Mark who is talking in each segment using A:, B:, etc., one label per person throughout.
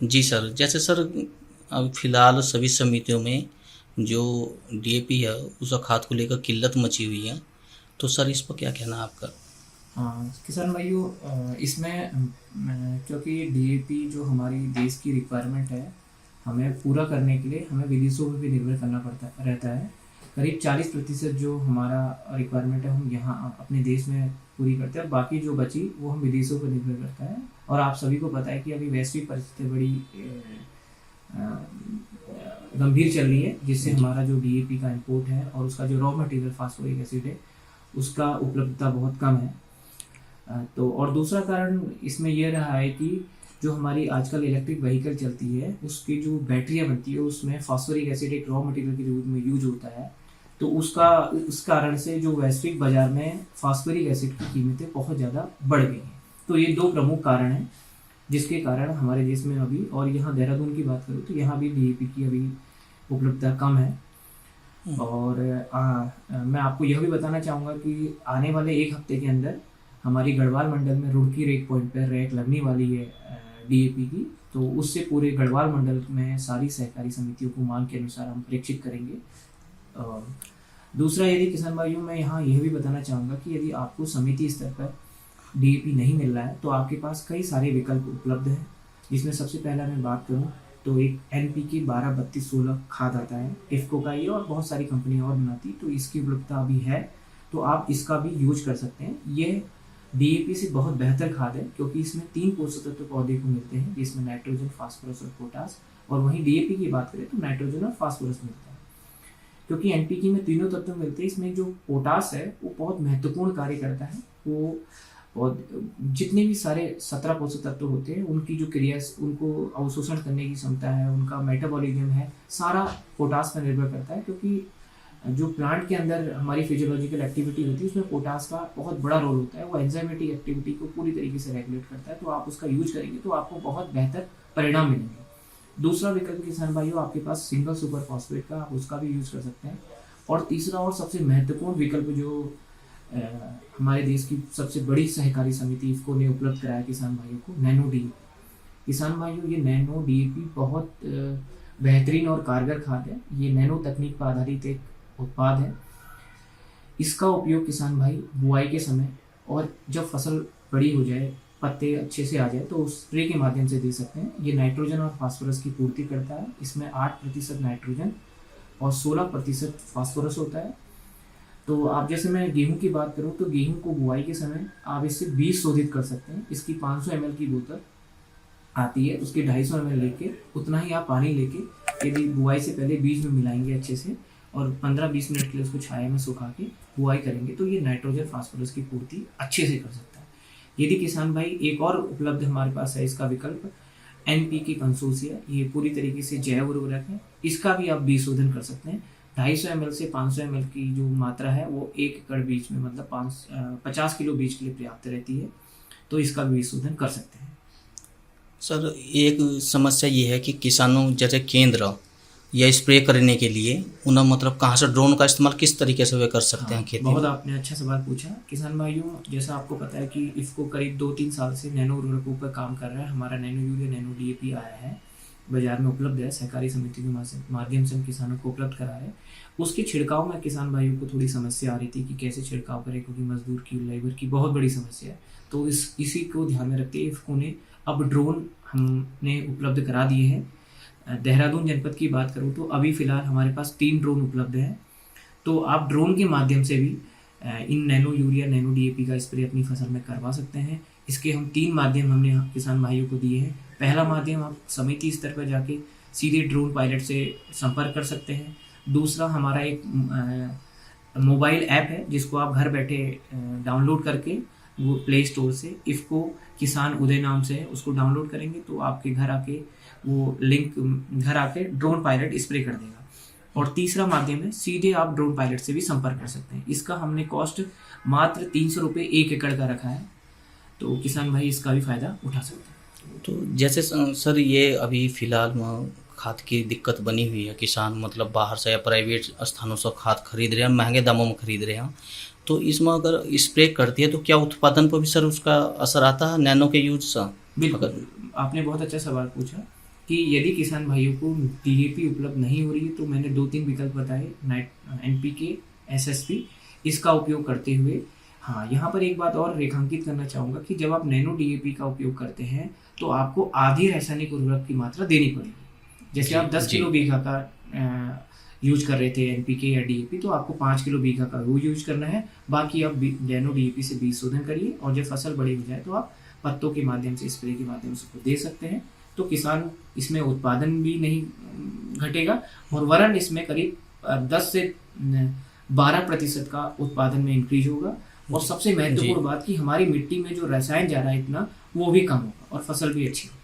A: जी sir, जैसे sir अब फ़िलहाल सभी समितियों में जो डीएपी है उसका खाद को लेकर किल्लत मची हुई है, तो सर इस पर क्या कहना है आपका?
B: हाँ, किसान भाइयों, इसमें क्योंकि डीएपी जो हमारी देश की रिक्वायरमेंट है, हमें पूरा करने के लिए हमें विदेशों पर भी निर्भर करना पड़ता रहता है। करीब 40% जो हमारा रिक्वायरमेंट है हम यहाँ अपने देश में पूरी करते हैं, और बाकी जो बची वो हम विदेशों पर निर्भर करता है। और आप सभी को पता है कि अभी वैश्विक परिस्थिति बड़ी गंभीर चल रही है, जिससे
A: जी।
B: हमारा जो डीएपी का इंपोर्ट है और उसका जो रॉ मटेरियल फास्फोरिक एसिड है उसका उपलब्धता बहुत कम है। तो और दूसरा कारण इसमें यह रहा है कि जो हमारी आजकल इलेक्ट्रिक व्हीकल चलती है उसकी जो बैटरियाँ बनती है उसमें फास्फोरिक एसिड एक रॉ मटेरियल के रूप में यूज होता है। तो उसका उस कारण से जो वैश्विक बाजार में फास्फोरिक एसिड की कीमतें बहुत ज़्यादा बढ़ गई हैं। तो ये दो प्रमुख कारण हैं जिसके कारण हमारे देश में अभी, और यहाँ देहरादून की बात करूँ तो यहाँ भी डीएपी की अभी उपलब्धता कम है। और मैं आपको यह भी बताना चाहूँगा कि आने वाले एक हफ्ते के अंदर हमारी गढ़वाल मंडल में रुड़की रेक पॉइंट पर रैक लगने वाली है डीएपी की। तो उससे पूरे गढ़वाल मंडल में सारी सहकारी समितियों को मांग के अनुसार हम प्रेक्षित करेंगे। और दूसरा, यदि किसान भाइयों, मैं यहाँ यह भी बताना चाहूँगा कि यदि आपको समिति स्तर पर डीएपी नहीं मिल रहा है तो आपके पास कई सारे विकल्प उपलब्ध हैं, जिसमें सबसे पहला मैं बात करूँ तो एक एनपीके 12-32-16 खाद आता है इफ़को का, ये और बहुत सारी कंपनियाँ और बनाती, तो इसकी उपलब्धता अभी है, तो आप इसका भी यूज कर सकते हैं। ये डीएपी से बहुत बेहतर खाद है क्योंकि इसमें 3 पोषक तत्व पौधे को मिलते हैं, जिसमें नाइट्रोजन, फास्फोरस और पोटास। और वहीं डीएपी की बात करें तो नाइट्रोजन और फास्फोरस मिलता है। क्योंकि एनपीके में तीनों तत्व मिलते हैं, इसमें जो पोटास है वो बहुत महत्वपूर्ण कार्य करता है। वो और जितने भी सारे 17 पोषक तत्व होते हैं उनकी जो क्रिया, उनको अवशोषण करने की क्षमता है, उनका मेटाबॉलिज्म है, सारा पोटास पर निर्भर करता है। क्योंकि जो प्लांट के अंदर हमारी फिजियोलॉजिकल एक्टिविटी होती है उसमें पोटास का बहुत बड़ा रोल होता है। वो एंजाइमेटिक एक्टिविटी को पूरी तरीके से रेगुलेट करता है। तो आप उसका यूज करेंगे तो आपको बहुत बेहतर परिणाम मिलेंगे। दूसरा विकल्प किसान भाइयों आपके पास सिंगल सुपर फॉस्फेट का, आप उसका भी यूज कर सकते हैं। और तीसरा और सबसे महत्वपूर्ण विकल्प जो अ, हमारे देश की सबसे बड़ी सहकारी समिति इफ़को ने उपलब्ध कराया किसान भाइयों को, नैनो डीएपी। किसान भाइयों, ये नैनो डीएपी बहुत बेहतरीन और कारगर खाद है। ये नैनो तकनीक पर आधारित एक उत्पाद है। इसका उपयोग किसान भाई बुआई के समय और जब फसल बड़ी हो जाए, पत्ते अच्छे से आ जाए, तो उस स्प्रे के माध्यम से दे सकते हैं। ये नाइट्रोजन और फास्फोरस की पूर्ति करता है। इसमें 8% नाइट्रोजन और 16% फास्फोरस होता है। तो आप, जैसे मैं गेहूं की बात करूं तो गेहूं को बुआई के समय आप इससे बीज शोधित कर सकते हैं। इसकी 500 ml की बोतल आती है, उसके 250 ml लेके उतना ही आप पानी लेके यदि बुआई से पहले बीज में मिलाएंगे अच्छे से और 15-20 मिनट के लिए उसको छाया में सुखा के बुआई करेंगे तो ये नाइट्रोजन फास्फोरस की पूर्ति अच्छे से कर सकता है। यदि किसान भाई, एक और उपलब्ध हमारे पास है इसका विकल्प, एनपीके कंसोर्सिया। ये पूरी तरीके से जैव उर्वरक है, इसका भी आप बीज शोधन कर सकते हैं। 250 ml से 500 ml की जो मात्रा है वो 1 एकड़ बीज में, मतलब 50 किलो बीज के लिए पर्याप्त रहती है। तो इसका भी बीज शोधन कर सकते हैं।
A: सर एक समस्या ये है कि किसानों जैसे केंद्र या स्प्रे करने के लिए उन्हें मतलब कहाँ से ड्रोन का इस्तेमाल किस तरीके से वे कर सकते हैं
B: हाँ,
A: खेती
B: बहुत
A: में?
B: आपने अच्छा सवाल पूछा किसान भाइयों। जैसा आपको पता है कि इफ़को करीब 2-3 साल से नैनो उर्वरकों पर काम कर रहा है। हमारा नैनो यूरिया, नैनो डीएपी आया है, बाजार में उपलब्ध है, सहकारी समिति के माध्यम से हम किसानों को उपलब्ध करा रहे हैं। उसके छिड़काव में किसान भाइयों को थोड़ी समस्या आ रही थी कि कैसे छिड़काव करें, क्योंकि मजदूर की, लेबर की बहुत बड़ी समस्या है। तो इसी को ध्यान में रखते हुए इफ़को ने अब ड्रोन हमने उपलब्ध करा दिए हैं। देहरादून जनपद की बात करूँ तो अभी फ़िलहाल हमारे पास 3 ड्रोन उपलब्ध हैं। तो आप ड्रोन के माध्यम से भी इन नैनो यूरिया, नैनो डीएपी का स्प्रे अपनी फसल में करवा सकते हैं। इसके हम 3 माध्यम हमने किसान भाइयों को दिए हैं। पहला माध्यम, आप समिति स्तर पर जाके सीधे ड्रोन पायलट से संपर्क कर सकते हैं। दूसरा, हमारा एक मोबाइल ऐप है जिसको आप घर बैठे डाउनलोड करके, वो प्ले स्टोर से इफ़को किसान उदय नाम से है, उसको डाउनलोड करेंगे तो आपके घर आके वो लिंक, घर आके ड्रोन पायलट स्प्रे कर देगा। और तीसरा माध्यम है, सीधे आप ड्रोन पायलट से भी संपर्क कर सकते हैं। इसका हमने कॉस्ट मात्र 300 रुपये 1 एकड़ का रखा है, तो किसान भाई इसका भी फ़ायदा उठा सकते हैं।
A: तो जैसे सर ये अभी फ़िलहाल में खाद की दिक्कत बनी हुई है, किसान मतलब बाहर से या प्राइवेट स्थानों से खाद खरीद रहे हैं, महंगे दामों में खरीद रहे हैं। तो इसमें अगर स्प्रे करती है तो क्या उत्पादन पर भी सर उसका असर आता है नैनो के यूज से?
B: बिल्कुल,
A: अगर
B: आपने बहुत अच्छा सवाल पूछा। कि यदि किसान भाइयों को डीएपी उपलब्ध नहीं हो रही है तो मैंने 2-3 विकल्प बताए, एनपीके, एसएसपी, इसका उपयोग करते हुए। हाँ, यहाँ पर एक बात और रेखांकित करना चाहूँगा कि जब आप नैनो डीएपी का उपयोग करते हैं तो आपको आधी रासायनिक उर्वरक की मात्रा देनी पड़ेगी। जैसे आप 10 किलो बीघा का यूज कर रहे थे एनपीके या डीएपी, तो आपको 5 किलो बीघा का वो यूज करना है। बाकी आप नैनो डीएपी से बीज शोधन करिए और जब फसल बड़ी हो जाए तो आप पत्तों के माध्यम से, स्प्रे के माध्यम से उसको दे सकते हैं। तो किसान इसमें उत्पादन भी नहीं घटेगा और वरन इसमें करीब 10 से 12% का उत्पादन में इंक्रीज होगा। और सबसे महत्वपूर्ण बात कि हमारी मिट्टी में जो रसायन जा रहा है इतना, वो भी कम होगा और फसल भी अच्छी होगी।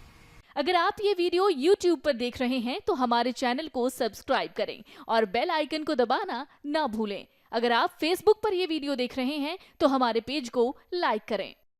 C: अगर आप ये वीडियो YouTube पर देख रहे हैं तो हमारे चैनल को सब्सक्राइब करें और बेल आइकन को दबाना ना भूलें। अगर आप Facebook पर ये वीडियो देख रहे हैं तो हमारे पेज को लाइक करें।